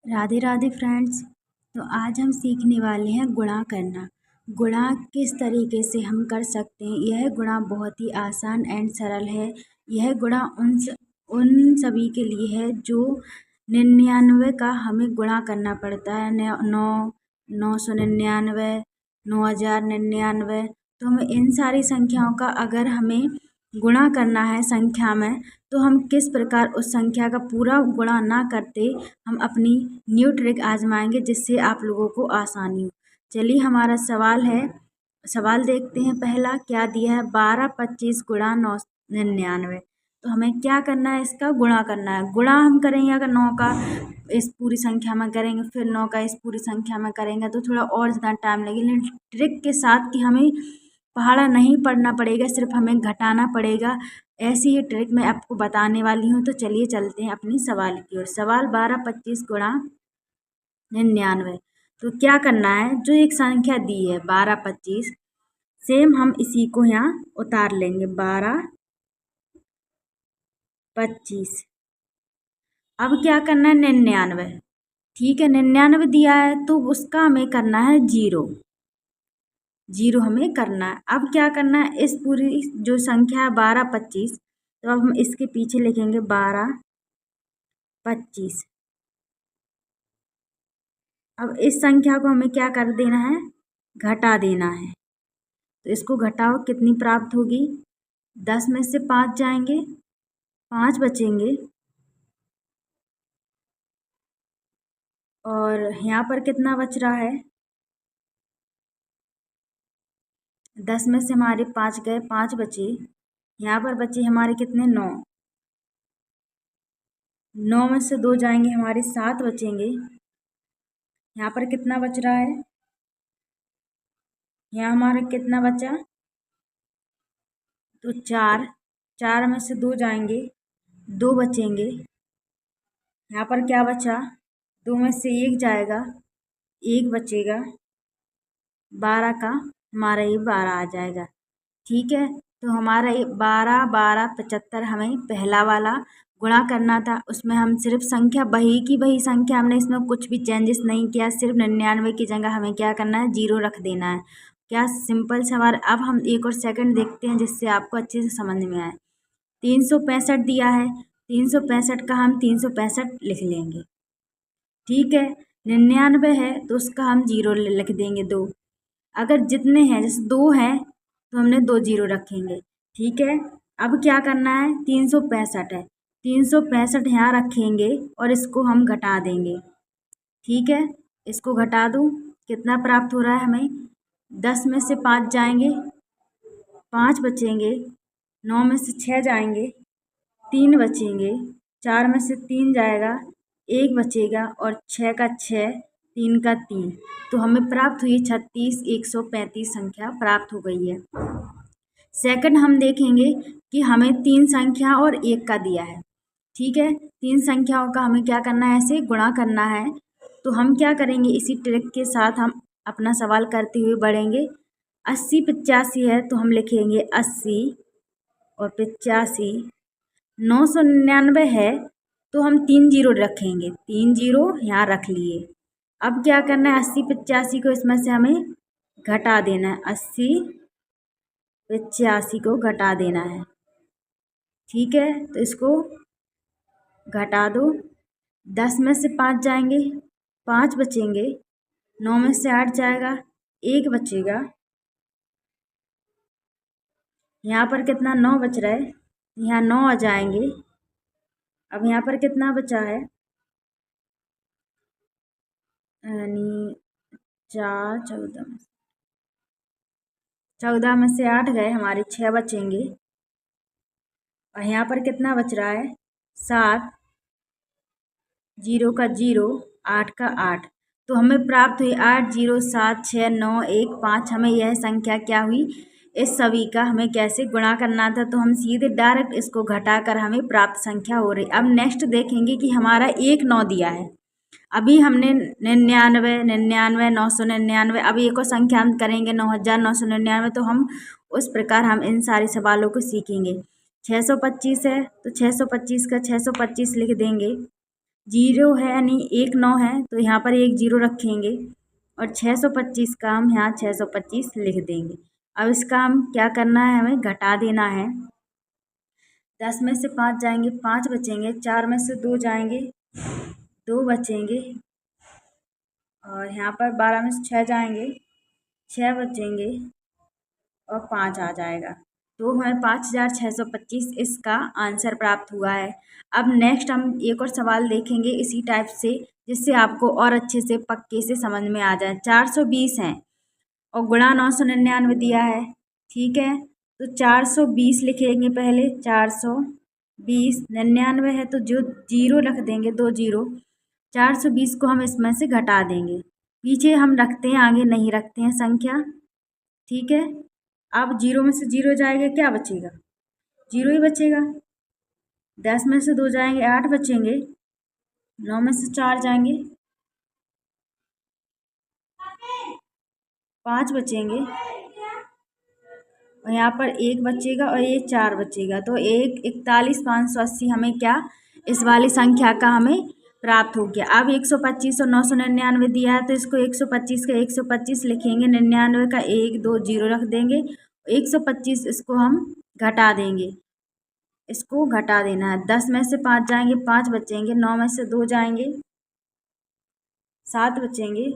Radhe Radhe friends. तो आज हम सीखने वाले हैं गुणा करना। गुणा किस तरीके से हम कर सकते हैं। यह गुणा बहुत ही आसान एंड सरल है। यह गुणा उन सभी के लिए है जो 99 का हमें गुणा करना पड़ता है। 999, 9099। तो हमें इन सारी संख्याओं का अगर हमें गुणा करना है संख्या में, तो हम किस प्रकार उस संख्या का पूरा गुणा ना करते हम अपनी न्यू ट्रिक आजमाएंगे, जिससे आप लोगों को आसानी हो। चलिए हमारा सवाल है, सवाल देखते हैं। पहला क्या दिया है, 12 25 गुणा 999। तो हमें क्या करना है, इसका गुणा करना है। गुणा हम करेंगे अगर 9 का इस पूरी संख्या में करेंगे, फिर 9 का इस पूरी संख्या में करेंगे तो थोड़ा और ज़्यादा टाइम लगेगा। लेकिन ट्रिक के साथ कि हमें पहाड़ा नहीं पढ़ना पड़ेगा, सिर्फ हमें घटाना पड़ेगा। ऐसी ही ट्रिक मैं आपको बताने वाली हूँ। तो चलिए चलते हैं अपनी सवाल की ओर। सवाल 12 25 गुणा 99। तो क्या करना है, जो एक संख्या दी है 12 25, सेम हम इसी को यहाँ उतार लेंगे। 12 25। अब क्या करना है, 99। ठीक है, 99 दिया है तो उसका हमें करना है जीरो। जीरो हमें करना है। अब क्या करना है, इस पूरी जो संख्या है 12 25, तो अब हम इसके पीछे लिखेंगे 12 25। अब इस संख्या को हमें क्या कर देना है, घटा देना है। तो इसको घटाओ, कितनी प्राप्त होगी, 10 में से 5 जाएंगे, 5 बचेंगे। और यहाँ पर कितना बच रहा है, 10 में से हमारे 5 गए, 5 बचे। यहाँ पर बचे हमारे कितने, 9। 9 में से 2 जाएंगे, हमारे 7 बचेंगे। यहाँ पर कितना बच रहा है, यहाँ हमारा कितना बचा, तो 4। 4 में से 2 जाएंगे, 2 बचेंगे। यहाँ पर क्या बचा, 2 में से 1 जाएगा, 1 बचेगा। 12 का हमारा ये 12 आ जाएगा। ठीक है, तो हमारा ये 12 12 75 हमें पहला वाला गुणा करना था। उसमें हम सिर्फ संख्या वही की वही संख्या, हमने इसमें कुछ भी चेंजेस नहीं किया। सिर्फ 99 की जगह हमें क्या करना है, जीरो रख देना है। क्या सिंपल सवाल। अब हम एक और सेकंड देखते हैं जिससे आपको अच्छे से समझ में आए। 365 दिया है, 365 का हम 365 लिख लेंगे। ठीक है, 99 है तो उसका हम जीरो लिख देंगे, 2। अगर जितने हैं, जैसे 2 हैं तो हमने 2 जीरो रखेंगे। ठीक है, अब क्या करना है, 365 है, 365 यहाँ रखेंगे और इसको हम घटा देंगे। ठीक है, इसको घटा दूँ, कितना प्राप्त हो रहा है हमें, 10 में से 5 जाएंगे, 5 बचेंगे। 9 में से 6 जाएंगे, 3 बचेंगे। 4 में से 3 जाएगा, 1 बचेगा। और 6 का 6, 3 का 3। तो हमें प्राप्त हुई 36 135 संख्या प्राप्त हो गई है। सेकंड हम देखेंगे कि हमें 3 संख्या और 1 का दिया है। ठीक है, 3 संख्याओं का हमें क्या करना है, ऐसे गुणा करना है। तो हम क्या करेंगे, इसी ट्रिक के साथ हम अपना सवाल करते हुए बढ़ेंगे। 80 85 है तो हम लिखेंगे 80 और 85। 999 है तो हम 3 जीरो रखेंगे, 3 जीरो यहाँ रख लिए। अब क्या करना है, 80 85 को इसमें से हमें घटा देना है। 80 85 को घटा देना है। ठीक है, तो इसको घटा दो। 10 में से 5 जाएंगे, 5 बचेंगे। 9 में से 8 जाएगा, 1 बचेगा। यहाँ पर कितना, 9 बच रहा है, यहाँ 9 आ जाएंगे। अब यहाँ पर कितना बचा है, यानी 4 14 में से 8 गए, हमारे 6 बचेंगे। और यहाँ पर कितना बच रहा है, 7। 0 का 0, 8 का 8। तो हमें प्राप्त हुई 8 0 7 6 9 1 5। हमें यह संख्या क्या हुई, इस सभी का हमें कैसे गुणा करना था। तो हम सीधे डायरेक्ट इसको घटाकर हमें प्राप्त संख्या हो रही। अब नेक्स्ट देखेंगे कि हमारा 1 9 दिया है। अभी हमने 99 99 999, अभी एक और संख्या हम करेंगे 9999। तो हम उस प्रकार हम इन सारे सवालों को सीखेंगे। 625 है तो 625 का 625 लिख देंगे। जीरो है यानी 1 9 है तो यहाँ पर एक जीरो रखेंगे और 625 का हम यहाँ 625 लिख देंगे। अब इसका हम क्या करना है, हमें घटा देना है। 10 में से 5 जाएंगे, 5 बचेंगे। 4 में से 2 जाएंगे, 2 बचेंगे। और यहाँ पर 12 में से 6 जाएंगे, 6 बचेंगे और 5 आ जाएगा। तो हमें 5625 इसका आंसर प्राप्त हुआ है। अब नेक्स्ट हम एक और सवाल देखेंगे इसी टाइप से, जिससे आपको और अच्छे से पक्के से समझ में आ जाए। 420 है और गुणा 999 दिया है, ठीक है। तो 420 लिखेंगे पहले, 420। 99 है तो जो जीरो रख देंगे, 2 जीरो। 420 को हम इसमें से घटा देंगे। पीछे हम रखते हैं, आगे नहीं रखते हैं संख्या, ठीक है। अब जीरो में से जीरो जाएगा, क्या बचेगा, जीरो ही बचेगा। 10 में से 2 जाएंगे, 8 बचेंगे। 9 में से 4 जाएंगे, 5 बचेंगे। और यहाँ पर 1 बचेगा और ये 4 बचेगा। तो 41,580 हमें क्या, इस वाली संख्या का हमें प्राप्त हो गया। अब 125 और 999 दिया है तो इसको 125 का 125 लिखेंगे, 99 का 1 2 जीरो रख देंगे, 125 इसको हम घटा देंगे, इसको घटा देना है। 10 में से 5 जाएंगे, 5 बचेंगे। 9 में से 2 जाएंगे, 7 बचेंगे।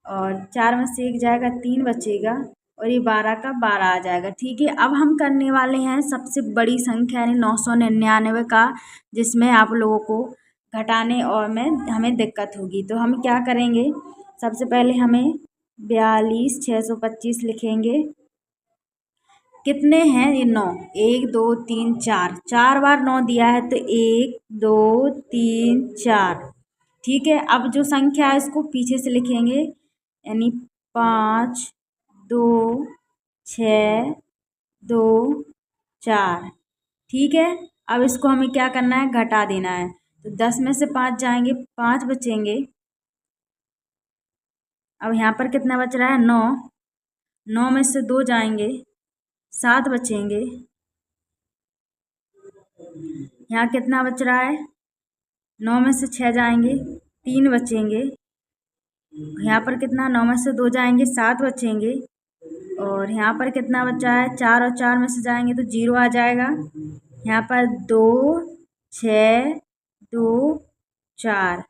और 4 में से 1 जाएगा, 3 बचेगा। और ये 12 का 12 आ जाएगा, ठीक है। अब हम करने वाले हैं सबसे बड़ी संख्या यानी 999 का, जिसमें आप लोगों को घटाने और में हमें दिक्कत होगी। तो हम क्या करेंगे, सबसे पहले हमें 42,625 लिखेंगे। कितने हैं ये, 9। 1 2 3 4, 4 बार 9 दिया है तो 1 2 3 4, ठीक है। अब जो संख्या है इसको पीछे से लिखेंगे, यानी 5 2 6 2 4, ठीक है। अब इसको हमें क्या करना है, घटा देना है। तो 10 में से 5 जाएंगे, 5 बचेंगे। अब यहाँ पर कितना बच रहा है, 9। 9 में से 2 जाएंगे, 7 बचेंगे। यहाँ कितना बच रहा है, 9 में से 6 जाएंगे, 3 बचेंगे। यहाँ पर कितना, 9 में से 2 जाएंगे, 7 बचेंगे। और यहाँ पर कितना बचा है, 4 और 4 में से जाएंगे तो जीरो आ जाएगा। यहाँ पर 2 6 2 4,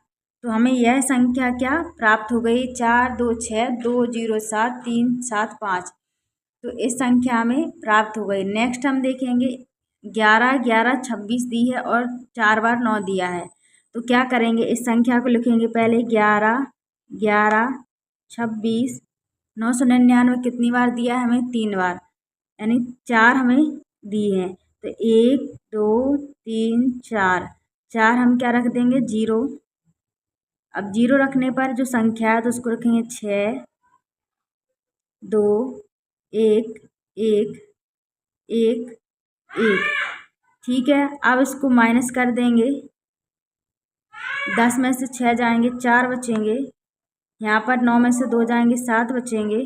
तो हमें यह संख्या क्या प्राप्त हो गई, 4 2 6 2 0 7 3 7 5। तो इस संख्या में प्राप्त हो गई। नेक्स्ट हम देखेंगे 11 11 26 दी है और 4 बार 9 दिया है। तो क्या करेंगे, इस संख्या को लिखेंगे पहले 11 11 26। 999 कितनी बार दिया है हमें, 3 बार, यानी 4 हमें दिए हैं। तो 1 2 3 4, 4 हम क्या रख देंगे, जीरो। अब जीरो रखने पर जो संख्या है तो उसको रखेंगे 6 2 1 1 1 1, ठीक है। अब इसको माइनस कर देंगे। 10 में से 6 जाएंगे, 4 बचेंगे। यहाँ पर 9 में से 2 जाएंगे, 7 बचेंगे।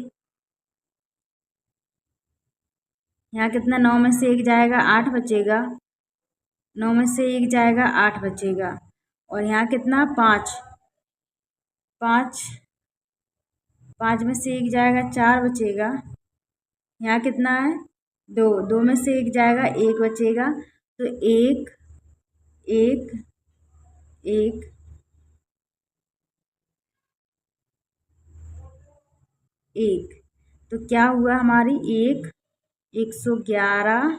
यहाँ कितना, 9 में से 1 जाएगा, 8 बचेगा। 9 में से 1 जाएगा, 8 बचेगा। और यहाँ कितना, 5 5 5 में से 1 जाएगा, 4 बचेगा। यहाँ कितना है, 2 2 में से 1 जाएगा, 1 बचेगा। तो 1 1 1 1, तो क्या हुआ हमारी, 1 111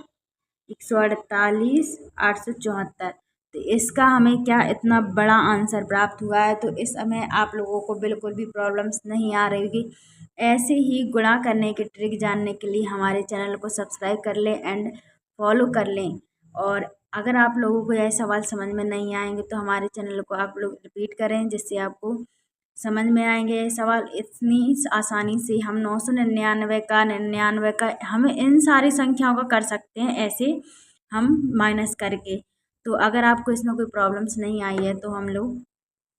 148 874। तो इसका हमें क्या इतना बड़ा आंसर प्राप्त हुआ है। तो इस समय आप लोगों को बिल्कुल भी प्रॉब्लम्स नहीं आ रही होगी। ऐसे ही गुणा करने की ट्रिक जानने के लिए हमारे चैनल को सब्सक्राइब कर लें एंड फॉलो कर लें। और अगर आप लोगों को यह सवाल समझ में नहीं आएंगे तो हमारे चैनल को आप लोग रिपीट करें, जिससे आपको समझ में आएंगे ये सवाल। इतनी आसानी से हम 999 का 99 का, हम इन सारी संख्याओं का कर सकते हैं ऐसे हम माइनस करके। तो अगर आपको इसमें कोई प्रॉब्लम्स नहीं आई है तो हम लोग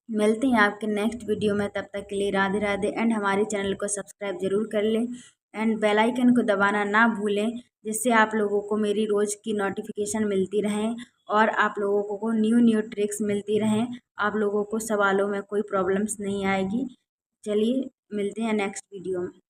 मिलते हैं आपके नेक्स्ट वीडियो में। तब तक के लिए राधे राधे एंड हमारे चैनल को सब्सक्राइब ज़रूर कर लें। एंड बेल आइकन को दबाना ना भूलें, जिससे आप लोगों को मेरी रोज़ की नोटिफिकेशन मिलती रहें और आप लोगों को न्यू न्यू ट्रिक्स मिलती रहें। आप लोगों को सवालों में कोई प्रॉब्लम्स नहीं आएगी। चलिए मिलते हैं नेक्स्ट वीडियो में।